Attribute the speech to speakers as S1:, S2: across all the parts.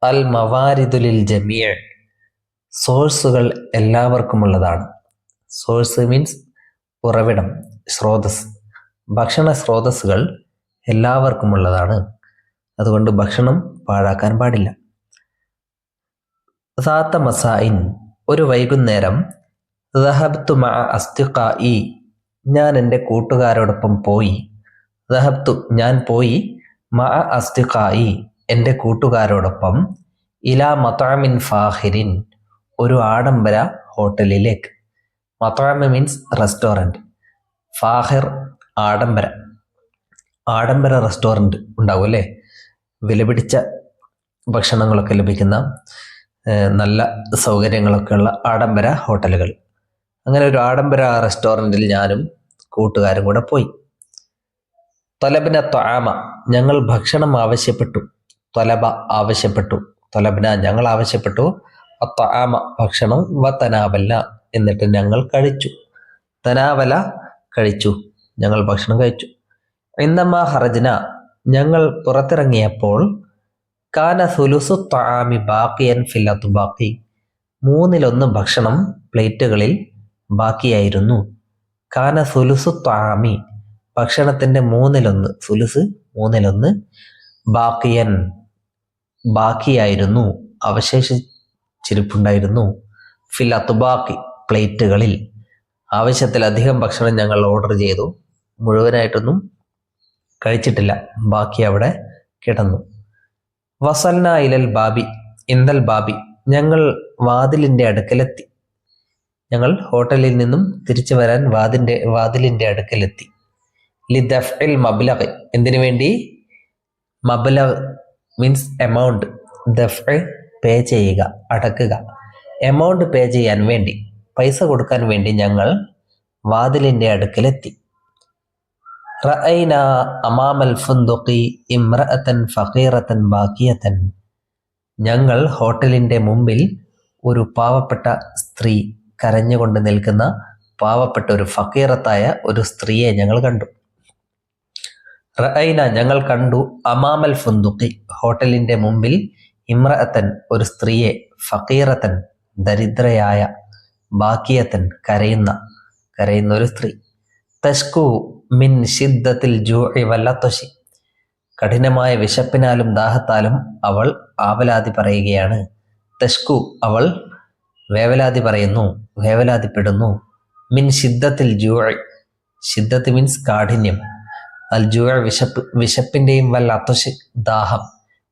S1: അൽ മവാരിദുലിൽ ജമീഅ, സോഴ്സുകൾ എല്ലാവർക്കുമുള്ളതാണ്. Source means ഉറവിടം, സ്രോതസ്. ഭക്ഷണ സ്രോതസ്സുകൾ എല്ലാവർക്കുമുള്ളതാണ്. അതുകൊണ്ട് ഭക്ഷണം പാഴാക്കാൻ പാടില്ല. സാത്ത മസായിൻ, ഒരു വൈകുന്നേരം, ദഹബ്തു മഅ അസ്തിഖായി, ഞാൻ എൻ്റെ കൂട്ടുകാരോടൊപ്പം പോയി. ദഹബ്തു, ഞാൻ പോയി, മഅ അസ്തിഖായി, എൻ്റെ കൂട്ടുകാരോടൊപ്പം, ഇലാ മത്അമിൻ ഫാഖിരിൻ, ഒരു ആഡംബര ഹോട്ടലിലേക്ക്. മത്അം മീൻസ് റെസ്റ്റോറൻറ്റ്, ഫാഹിർ ആഡംബര റെസ്റ്റോറൻറ്റ് ഉണ്ടാവും അല്ലേ, വിലപിടിച്ച ഭക്ഷണങ്ങളൊക്കെ ലഭിക്കുന്ന നല്ല സൗകര്യങ്ങളൊക്കെ ഉള്ള ആഡംബര ഹോട്ടലുകൾ. അങ്ങനെ ഒരു ആഡംബര റെസ്റ്റോറൻറ്റിൽ ഞാനും കൂട്ടുകാരും കൂടെ പോയി. തൊലബിന ത്വആമ, ഞങ്ങൾ ഭക്ഷണം ആവശ്യപ്പെട്ടു. തൊലബ ആവശ്യപ്പെട്ടു, തൊലബിന ഞങ്ങൾ ആവശ്യപ്പെട്ടു, ത്വആമ ഭക്ഷണം, വ തനാവല എന്നിട്ട് ഞങ്ങൾ കഴിച്ചു. തനാവല കഴിച്ചു, ഞങ്ങൾ ഭക്ഷണം കഴിച്ചു. ഇന്നമാ ഹറജ്ന, ഞങ്ങൾ പുറത്തിറങ്ങിയപ്പോൾ, കാന സുലുസു ത്വആമി ബാക്കിയൻ ഫിൽ അത്ബാഖി, 1/3 ഭക്ഷണം പ്ലേറ്റുകളിൽ ബാക്കിയായിരുന്നു. കാന സുലുസു ത്വആമി, ഭക്ഷണത്തിൻ്റെ 1/3, സുലുസ് 1/3, ബാക്കിയൻ ബാക്കിയായിരുന്നു, അവശേഷിച്ചിരിപ്പുണ്ടായിരുന്നു, ഫിൽ അത്ബാഖി പ്ലേറ്റുകളിൽ. ആവശ്യത്തിലധികം ഭക്ഷണം ഞങ്ങൾ ഓർഡർ ചെയ്തു, മുഴുവനായിട്ടൊന്നും കഴിച്ചിട്ടില്ല, ബാക്കി അവിടെ കിടന്നു. വസൽന ഇലൽ ബാബി, ഇന്ദൽ ബാബി, ഞങ്ങൾ വാതിലിൻ്റെ അടുക്കലെത്തി. ഞങ്ങൾ ഹോട്ടലിൽ നിന്നും തിരിച്ചു വരാൻ വാതിലിൻ്റെ അടുക്കലെത്തി. ലിദഫ്ഇൽ മബ്ലഗ്, എന്തിനു വേണ്ടി? മബ്ലഗ് മീൻസ് എമൗണ്ട്, ദഫ് പേ ചെയ്യുക, അടക്കുക. എമൗണ്ട് പേ ചെയ്യാൻ വേണ്ടി, പൈസ കൊടുക്കാൻ വേണ്ടി ഞങ്ങൾ വാതിലിൻ്റെ അടുക്കലെത്തി. റഅയ്ന അമാമൽ ഫുന്ദുഖി ഇംറഅതൻ ഫഖീറതൻ ബാക്കിയതൻ, ഞങ്ങൾ ഹോട്ടലിൻ്റെ മുമ്പിൽ ഒരു പാവപ്പെട്ട സ്ത്രീ, കരഞ്ഞുകൊണ്ട് നിൽക്കുന്ന പാവപ്പെട്ട ഒരു ഫഖീറത്തായ ഒരു സ്ത്രീയെ ഞങ്ങൾ കണ്ടു. റഅയ്ന ഞങ്ങൾ കണ്ടു, അമാമൽ ഫുന്ദുഖി ഹോട്ടലിൻ്റെ മുമ്പിൽ, ഇംറഅതൻ ഒരു സ്ത്രീയെ, ഫഖീറതൻ ദരിദ്രയായ, ബാക്കിയതൻ കരയുന്ന ഒരു സ്ത്രീ. തഷ്കു മിൻ ഷിദ്ദത്തിൽ ജൂഇ വല്ലത്വശി, കഠിനമായ വിശപ്പിനാലും ദാഹത്താലും അവൾ ആവലാതി പറയുകയാണ്. തഷ്കു അവൾ വേവലാതിപ്പെടുന്നു. മിൻ ഷിദ്ദത്തിൽ ജൂഇ, ഷിദ്ദത്ത് മീൻസ് കാഠിന്യം, അൽ ജൂഇ വിശപ്പിൻ്റെയും വല്ലത്വശി ദാഹം,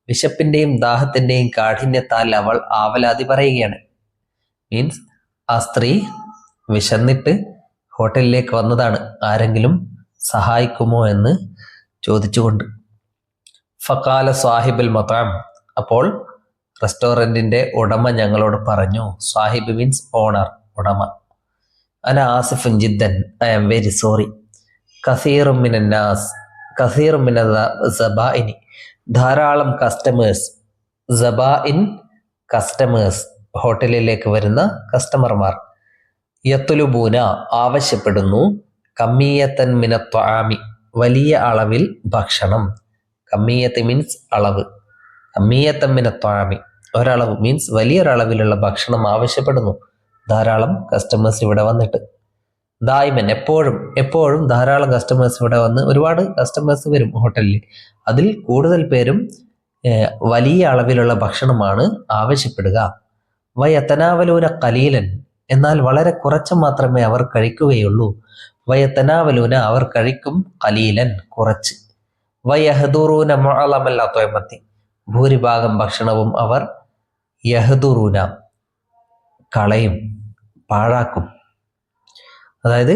S1: വിശപ്പിൻ്റെയും ദാഹത്തിൻ്റെയും കാഠിന്യത്താൽ അവൾ ആവലാതി പറയുകയാണ്. മീൻസ് ആ സ്ത്രീ വിശന്നിട്ട് ഹോട്ടലിലേക്ക് വന്നതാണ്, ആരെങ്കിലും സഹായിക്കുമോ എന്ന് ചോദിച്ചുകൊണ്ട്. ഫഖാല സാഹിബുൽ മത്അം, അപ്പോൾ റെസ്റ്റോറൻറ്റിൻ്റെ ഉടമ ഞങ്ങളോട് പറഞ്ഞു. സാഹിബ് മീൻസ് ഓണർ, ഉടമ. അന ആസിഫുൻ ജിദ്ദൻ, ഐ ആം വെരി സോറി. കസീറും മിനന്നാസ്, കസീറും മിന സബാഇനി, ധാരാളം കസ്റ്റമേഴ്സ്, സബാഇൻ കസ്റ്റമേഴ്സ്, ഹോട്ടലിലേക്ക് വരുന്ന കസ്റ്റമർമാർ, യത്ലുബൂന ആവശ്യപ്പെടുന്നു, കമ്മിയത്തൻ മിന ത്വആമി വലിയ അളവിൽ ഭക്ഷണം, കമ്മിയത്ത് മീൻസ് അളവ്, കമ്മിയത്തൻ മിന ത്വആമി ഒരളവ് മീൻസ് വലിയൊരളവിലുള്ള ഭക്ഷണം ആവശ്യപ്പെടുന്നു, ധാരാളം കസ്റ്റമേഴ്സ് ഇവിടെ വന്നിട്ട്. ദായിമൻ എപ്പോഴും ധാരാളം കസ്റ്റമേഴ്സ് ഇവിടെ വന്ന്, ഒരുപാട് കസ്റ്റമേഴ്സ് വരും ഹോട്ടലിൽ, അതിൽ കൂടുതൽ പേരും വലിയ അളവിലുള്ള ഭക്ഷണമാണ് ആവശ്യപ്പെടുക. വയതനാവലൂന ഖലീലൻ, എന്നാൽ വളരെ കുറച്ച് മാത്രമേ അവർ കഴിക്കുകയുള്ളൂ. വയതനാവലൂന അവർ കഴിക്കും, ഖലീലൻ കുറച്ച്. വയഹ്ദുറൂന മുഅലമൽ അത്വമത്തി, ഭൂരിഭാഗം ഭക്ഷണവും അവർ യഹ്ദുറൂന കളയും, പാഴാക്കും. അതായത്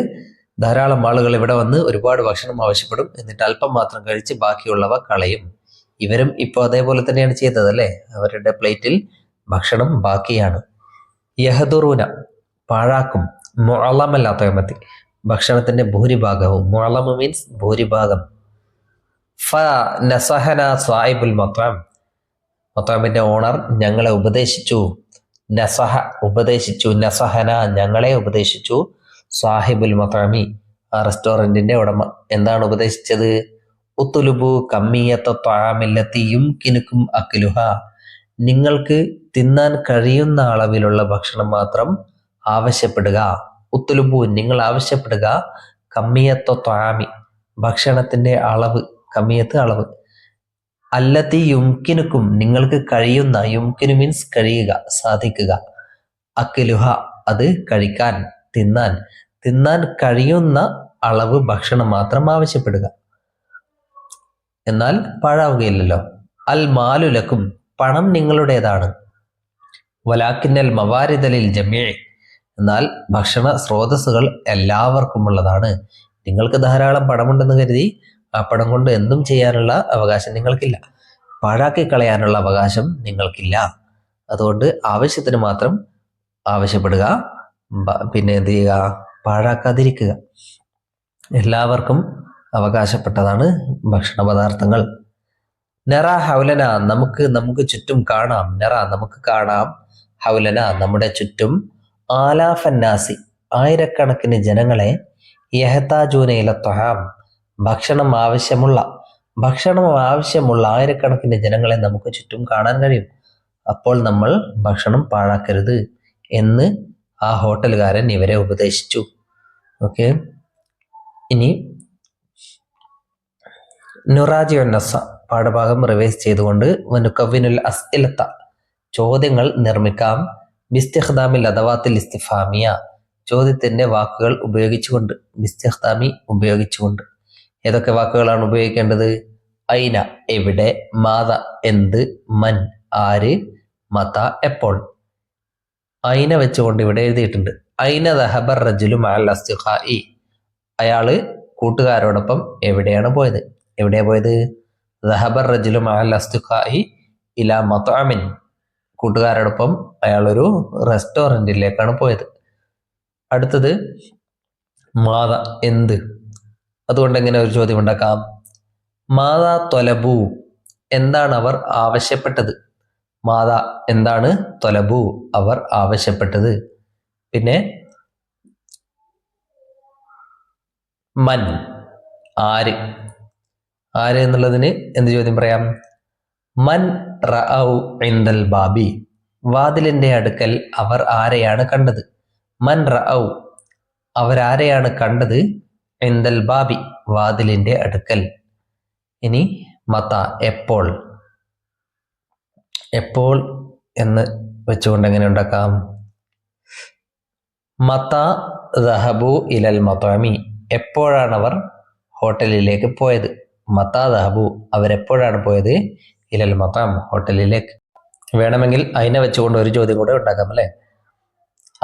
S1: ധാരാളം ആളുകൾ ഇവിടെ വന്ന് ഒരുപാട് ഭക്ഷണം ആവശ്യപ്പെടും, എന്നിട്ട് അല്പം മാത്രം കഴിച്ച് ബാക്കിയുള്ളവ കളയും. ഇവരും ഇപ്പോൾ അതേപോലെ തന്നെയാണ് ചെയ്തത് അല്ലേ, അവരുടെ പ്ലേറ്റിൽ ഭക്ഷണം ബാക്കിയാണ്. യഹ്ദുറൂന പാഴാക്കും, മുഅലമൽ അത്വമത്തി ഭക്ഷണത്തിന്റെ ഭൂരിഭാഗവും, മുഅലമ മീൻസ് ഭൂരിഭാഗം. ഫ നസഹന സാഹിബുൽ മത്അം, മത്അമിന്റെ ഓണർ ഞങ്ങളെ ഉപദേശിച്ചു. നസഹ ഉപദേശിച്ചു, നസഹന ഞങ്ങളെ ഉപദേശിച്ചു. സാഹിബുൽ മത്അമി ആ റെസ്റ്റോറൻറ്റിൻ്റെ ഉടമ എന്താണ് ഉപദേശിച്ചത്? ഉത്തുലുബു കമ്മിയത്ത ത്വആമില്ലത്തി യുംകിനുക്കും അക്ലുഹ, നിങ്ങൾക്ക് തിന്നാൻ കഴിയുന്ന അളവിലുള്ള ഭക്ഷണം മാത്രം ആവശ്യപ്പെടുക. ഉത്തുലുബു നിങ്ങൾ ആവശ്യപ്പെടുക. കമ്മിയത്തോ ത്വാമി ഭക്ഷണത്തിന്റെ അളവ്, കമ്മിയത്ത് അളവ്. അല്ലത്തി യുംകിനുക്കും നിങ്ങൾക്ക് കഴിയുന്ന, യുംകിനു മീൻസ് കഴിയുക, സാധിക്കുക. അക്കിലുഹ അത് കഴിക്കാൻ, തിന്നാൻ കഴിയുന്ന അളവ് ഭക്ഷണം മാത്രം ആവശ്യപ്പെടുക. എന്നാൽ പാഴാവുകയില്ലല്ലോ. അൽ മാലുലക്കും പണം നിങ്ങളുടേതാണ്. വലാക്കിന്നൽ മവാരിദലിൽ ജമീ എന്നാൽ ഭക്ഷണ സ്രോതസ്സുകൾ എല്ലാവർക്കുമുള്ളതാണ്. നിങ്ങൾക്ക് ധാരാളം പണമുണ്ടെന്ന് കരുതി ആ പണം കൊണ്ട് എന്തും ചെയ്യാനുള്ള അവകാശം നിങ്ങൾക്കില്ല. പാഴാക്കി കളയാനുള്ള അവകാശം നിങ്ങൾക്കില്ല. അതുകൊണ്ട് ആവശ്യത്തിന് മാത്രം ആവശ്യപ്പെടുക, പിന്നെ എന്ത് ചെയ്യുക, പാഴാക്കാതിരിക്കുക. എല്ലാവർക്കും അവകാശപ്പെട്ടതാണ് ഭക്ഷണ പദാർത്ഥങ്ങൾ. നറ ഹൗലന നമുക്ക് ചുറ്റും കാണാം. നറ നമുക്ക് കാണാം. ഹൗലന നമ്മുടെ ചുറ്റും. ആലാഫന്നാസി ആയിരക്കണക്കിന് ജനങ്ങളെ. യഹ്താജൂനയില ത്വഹാം ഭക്ഷണം ആവശ്യമുള്ള ആയിരക്കണക്കിന് ജനങ്ങളെ നമുക്ക് ചുറ്റും കാണാൻ കഴിയും. അപ്പോൾ നമ്മൾ ഭക്ഷണം പാഴാക്കരുത് എന്ന് ആ ഹോട്ടലുകാരൻ ഇവരെ ഉപദേശിച്ചു. ഓക്കെ, ഇനി നുറാജിഉന്നസ പാഠഭാഗം റിവൈസ് ചെയ്തുകൊണ്ട് വനുകവ്വിനുൽ അസ്ഇലത്ത ചോദ്യങ്ങൾ നിർമ്മിക്കാം. ബിസ്തിഖ്ദാമിൽ അദവാത്തിൽ ഇസ്തിഫാമിയ ചോദ്യത്തിന്റെ വാക്കുകൾ ഉപയോഗിച്ചുകൊണ്ട്, ബിസ്തിഖ്ദാമി ഉപയോഗിച്ചുകൊണ്ട്. ഏതൊക്കെ വാക്കുകളാണ് ഉപയോഗിക്കേണ്ടത്? ഐന എവിടെ, മാത എന്ത്, മൻ ആര്, മത എപ്പോൾ. ഐന വെച്ചുകൊണ്ട് ഇവിടെ എഴുതിയിട്ടുണ്ട്. ഐന ദഹബർ റജുലു മഅൽ അസ്തിഖാഇ അയാള് കൂട്ടുകാരോടൊപ്പം എവിടെയാണ് പോയത്? ദഹബർ റജുലു മഅൽ അസ്തിഖാഇ ഇലാ മത്അമിൻ കൂട്ടുകാരോടൊപ്പം അയാളൊരു റെസ്റ്റോറൻറ്റിലേക്കാണ് പോയത്. അടുത്തത് മാത എന്ത്. അതുകൊണ്ട് എങ്ങനെ ഒരു ചോദ്യം ഉണ്ടാക്കാം? മാതാ ത്വലബു എന്താണ് അവർ ആവശ്യപ്പെട്ടത്? മാത എന്താണ്, ത്വലബു അവർ ആവശ്യപ്പെട്ടത്. പിന്നെ മൻ ആര് എന്നുള്ളതിന് എന്ത് ചോദ്യം പറയാം? മൻ റഅൗ ഇൻദൽ ബാബി വാതിലിന്റെ അടുക്കൽ അവർ ആരെയാണ് കണ്ടത്? മൻ റഅൗ അവരാരെയാണ് കണ്ടത്? ഇൻദൽ ബാബി വാതിലിന്റെ അടുക്കൽ. ഇനി മത എപ്പോൾ എന്ന് വെച്ചുകൊണ്ട് എങ്ങനെ ഉണ്ടാക്കാം? മത ദഹബു ഇലൽ മത്അമി എപ്പോഴാണ് അവർ ഹോട്ടലിലേക്ക് പോയത്? മത ദഹബു അവരെപ്പോഴാണ് പോയത്? ഇലൽ മത്അം ഹോട്ടലിലേക്ക്. വേണമെങ്കിൽ ഐന വെച്ചുകൊണ്ട് ഒരു ചോദ്യം കൂടെ ഉണ്ടാക്കാം അല്ലേ?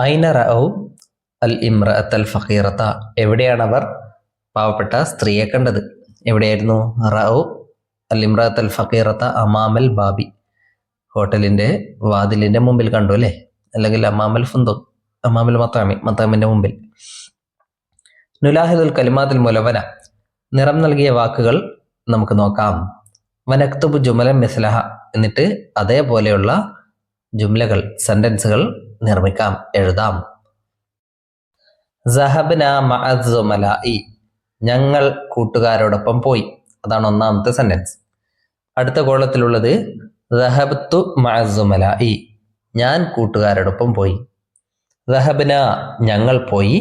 S1: ഐന റഅൗ അൽ ഇംറഅത്തൽ ഫഖീറത എവിടെയാണ് അവർ പാവപ്പെട്ട സ്ത്രീയെ കണ്ടത്? എവിടെയായിരുന്നു? റഅൗ അൽ ഇംറഅത്തൽ ഫഖീറത അമാമൽ ബാബി ഹോട്ടലിന്റെ വാതിലിന്റെ മുമ്പിൽ കണ്ടു അല്ലേ? അല്ലെങ്കിൽ അമാമൽ ഫുന്ദുഖ്, അമാമൽ മത്താമിന്റെ മുമ്പിൽ. നുലാഹിദുൽ കലിമാത്തുൽ മുലവന നിറം നൽകിയ വാക്കുകൾ നമുക്ക് നോക്കാം. വനക്തുബു ജുമലൻ മിസ്ലഹ എന്നിട്ട് അതേപോലെയുള്ള ജുംലകൾ, സെന്റൻസുകൾ നിർമ്മിക്കാം, എഴുതാം. സഹബ്ന മഅസ് സുമലാഇ ഞങ്ങൾ കൂട്ടുകാരോടൊപ്പം പോയി. അതാണ് ഒന്നാമത്തെ സെന്റൻസ്. അടുത്ത കോളത്തിലുള്ളത് സഹബ്തു മഅസ് സുമലാഇ ഞാൻ കൂട്ടുകാരോടൊപ്പം പോയി. സഹബ്ന ഞങ്ങൾ പോയി,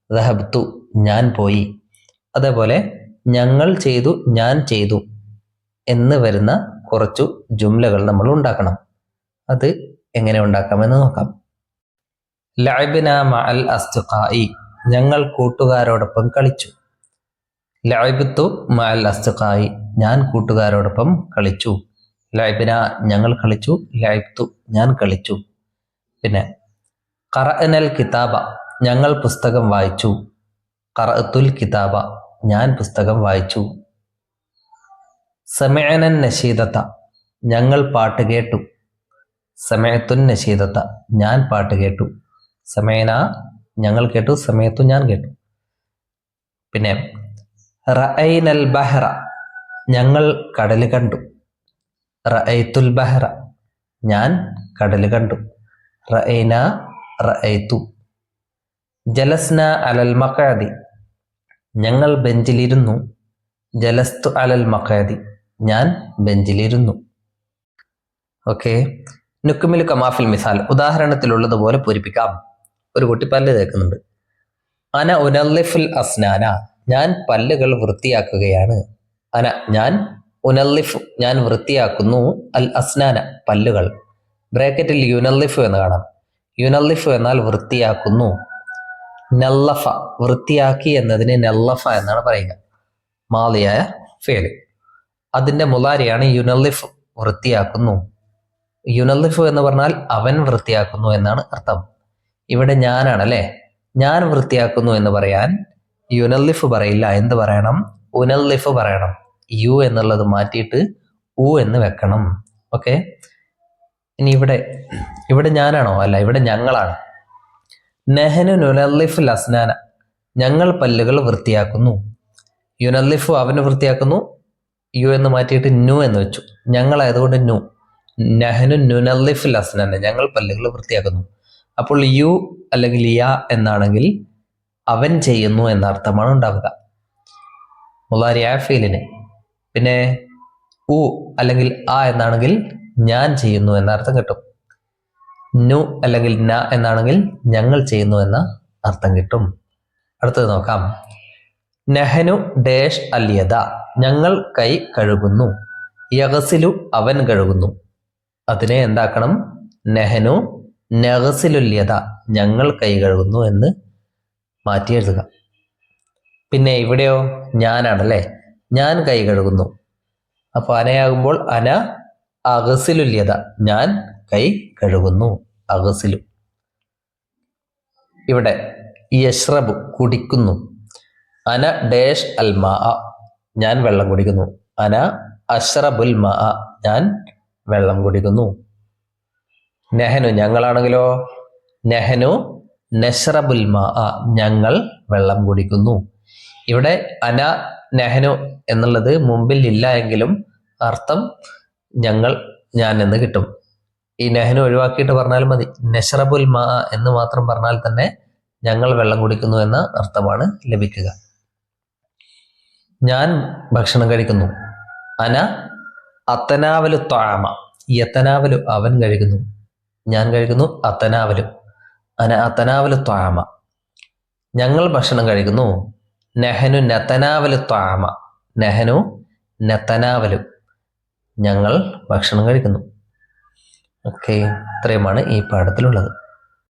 S1: സഹബ്തു ഞാൻ പോയി. അതേപോലെ ഞങ്ങൾ ചെയ്തു, ഞാൻ ചെയ്തു എന്ന് വരുന്ന കുറച്ചു ജുംലകൾ നമ്മൾ ഉണ്ടാക്കണം. അത് എങ്ങനെ ഉണ്ടാക്കാമെന്ന് നോക്കാം. ലഅബ്ന മഅൽ അസ്തിഖാഇ ഞങ്ങൾ കൂട്ടുകാരോടൊപ്പം കളിച്ചു. ലഅബ്തു മഅൽ അസ്തിഖാഇ ഞാൻ കൂട്ടുകാരോടൊപ്പം കളിച്ചു. ലഅബ്ന ഞങ്ങൾ കളിച്ചു, ലഅബ്തു ഞാൻ കളിച്ചു. പിന്നെ ഖറഅനൽ കിതാബ ഞങ്ങൾ പുസ്തകം വായിച്ചു. ഖറഅത്തുൽ കിതാബ ഞാൻ പുസ്തകം വായിച്ചു. സമഅനൻ നശീദത ഞങ്ങൾ പാട്ട് കേട്ടു. സമഅത്തുൻ നശീദത ഞാൻ പാട്ട് കേട്ടു. സമഅന ഞങ്ങൾ കേട്ടു, സമഅത്തു ഞാൻ കേട്ടു. പിന്നെ റഅയ്നൽ ബഹ്റ ഞങ്ങൾ കടല് കണ്ടു. റഅയ്തുൽ ബഹ്റ ഞാൻ കടല് കണ്ടു. റഅയ്ന റഅയ്തു. ജലസ്ന അലൽ മഖഅദി ഞങ്ങൾ ബെഞ്ചിലിരുന്നു. ജലസ്തു അലൽ മഖഅദി ഞാൻ ബെഞ്ചിലിരുന്നു. ഓക്കെ, നുക്കുമിൽ കമാഫിൽ മിസാൽ, ഉദാഹരണത്തിലുള്ളതുപോലെ പൂരിപ്പിക്കാം. ഒരു കുട്ടി പല്ല് തേക്കുന്നുണ്ട്. അന ഉനല്ലിഫുൽ അസ്നാന, ഞാൻ പല്ലുകൾ വൃത്തിയാക്കുകയാണ്. അന ഞാൻ, ഉനല്ലിഫു ഞാൻ വൃത്തിയാക്കുന്നു, അൽ അസ്നാന പല്ലുകൾ. ബ്രാക്കറ്റിൽ യുനല്ലിഫു എന്ന് കാണാം. യുനല്ലിഫു എന്നാൽ വൃത്തിയാക്കുന്നു. നല്ലഫ വൃത്തിയാക്കി എന്നതിന് നല്ലഫ എന്നാണ് പറയുക, മാളിയായ ഫേല്. അതിന്റെ മുലാരിയാണ് യുനല്ലിഫ്, വൃത്തിയാക്കുന്നു. യുനല്ലിഫു എന്ന് പറഞ്ഞാൽ അവൻ വൃത്തിയാക്കുന്നു എന്നാണ് അർത്ഥം. ഇവിടെ ഞാനാണല്ലേ, ഞാൻ വൃത്തിയാക്കുന്നു എന്ന് പറയാൻ യുനല്ലിഫ് പറയില്ല. എന്ത് പറയണം? ഉനല്ലിഫ് പറയണം. യു എന്നുള്ളത് മാറ്റിയിട്ട് ഉ എന്ന് വെക്കണം. ഓക്കെ. ഇനി ഇവിടെ ഞാനാണോ? അല്ല, ഇവിടെ ഞങ്ങളാണ്. നെഹനു നുനല്ലിഫുൽ അസ്നാന, ഞങ്ങൾ പല്ലുകൾ വൃത്തിയാക്കുന്നു. യുനല്ലിഫു അവന് വൃത്തിയാക്കുന്നു, യു എന്ന് മാറ്റിയിട്ട് നു എന്ന് വെച്ചു. ഞങ്ങളായതുകൊണ്ട് നു. നെഹനു നുനല്ലിഫുൽ അസ്നാന, ഞങ്ങൾ പല്ലുകൾ വൃത്തിയാക്കുന്നു. അപ്പോൾ യു അല്ലെങ്കിൽ യ എന്നാണെങ്കിൽ അവൻ ചെയ്യുന്നു എന്ന അർത്ഥമാണ് ഉണ്ടാവുക മുളാരിയായ ഫീലിന്. പിന്നെ ഉ അല്ലെങ്കിൽ ആ എന്നാണെങ്കിൽ ഞാൻ ചെയ്യുന്നു എന്ന അർത്ഥം കിട്ടും. നു അല്ലെങ്കിൽ ന എന്നാണെങ്കിൽ ഞങ്ങൾ ചെയ്യുന്നു എന്ന അർത്ഥം കിട്ടും. അടുത്തത് നോക്കാം. നെഹനു ഡേഷ് അല്യത, ഞങ്ങൾ കൈ കഴുകുന്നു. യഗസിലു അവൻ കഴുകുന്നു. അതിനെ എന്താക്കണം? നെഹനു നഗസിലുല്യത, ഞങ്ങൾ കൈ കഴുകുന്നു എന്ന് മാറ്റി എഴുതുക. പിന്നെ ഇവിടെയോ ഞാനാണല്ലേ, ഞാൻ കൈ കഴുകുന്നു. അപ്പോൾ അനയാകുമ്പോൾ അന അഗസിലുല്യത, ഞാൻ കൈ കഴുകുന്നു. അഗസിലു. ഇവിടെ യശ്രബു കുടിക്കുന്നു. അന ഡേഷ് അൽ മാ, ഞാൻ വെള്ളം കുടിക്കുന്നു. അന അഷ്റബുൽ മാ, ഞാൻ വെള്ളം കുടിക്കുന്നു. നെഹനു ഞങ്ങളാണെങ്കിലോ, നെഹനു നഷ്റബുൽ മാ, ഞങ്ങൾ വെള്ളം കുടിക്കുന്നു. ഇവിടെ അന നെഹനു എന്നുള്ളത് മുമ്പിൽ ഇല്ല എങ്കിലും അർത്ഥം ഞങ്ങൾ, ഞാൻ എന്ന് കിട്ടും. ഈ നെഹനു ഒഴിവാക്കിയിട്ട് പറഞ്ഞാൽ മതി. നഷ്റബുൽ മാ എന്ന് മാത്രം പറഞ്ഞാൽ തന്നെ ഞങ്ങൾ വെള്ളം കുടിക്കുന്നു എന്ന അർത്ഥമാണ് ലഭിക്കുക. ഞാൻ ഭക്ഷണം കഴിക്കുന്നു. അന അത്തനാവലു ത്വാമ, യത്തനാവലു അവൻ കഴിക്കുന്നു. ഞാൻ കഴിക്കുന്നു. അത്തനാവലു അന അത്തനാവലു ത്വാമ, ഞങ്ങൾ ഭക്ഷണം കഴിക്കുന്നു. നെഹനു നത്തനാവലു ത്വാമ, നെഹനു നത്തനാവലു, ഞങ്ങൾ ഭക്ഷണം കഴിക്കുന്നു. ഓക്കെ, ഇത്രയുമാണ് ഈ പാഠത്തിലുള്ളത്.